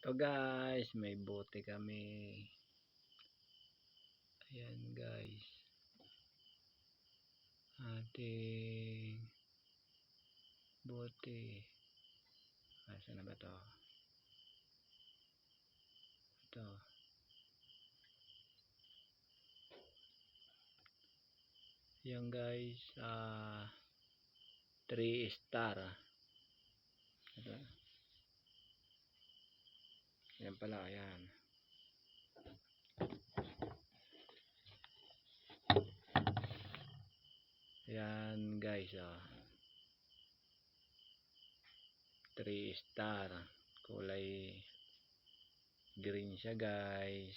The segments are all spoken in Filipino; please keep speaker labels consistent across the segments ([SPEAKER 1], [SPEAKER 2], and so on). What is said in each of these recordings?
[SPEAKER 1] So guys, may bote kami. Ayan guys. Ating bote. Saan na ba to? Ito. Ayan guys. 3 star. Ito. Ayan pala. Ayan. Ayan guys. 3 star. Kulay green siya guys.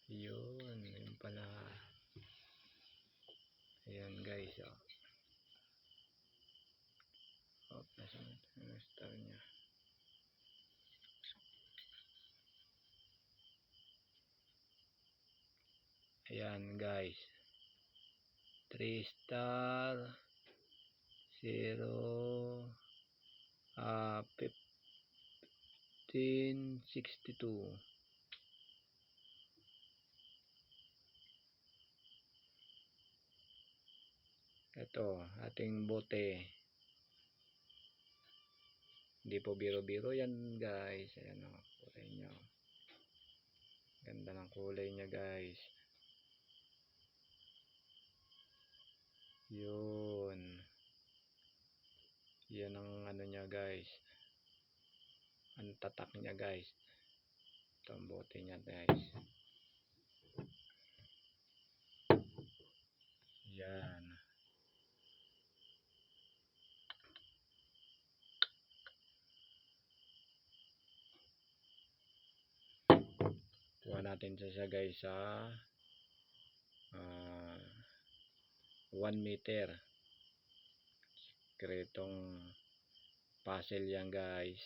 [SPEAKER 1] Yun pala. Ayan guys. Nasaan ang star niya? Ayan guys. 3 star 0 1562. Ito ating bote. Hindi po biro-biro yan guys. Ayan o, kulay nya. Ganda ng kulay nya guys. Yun. Yan ang ano nya guys. Ang tatak nya guys. Ito ang bote nya guys. Yan. Kuha natin siya guys sa 1 meter. Kretong puzzle yan guys.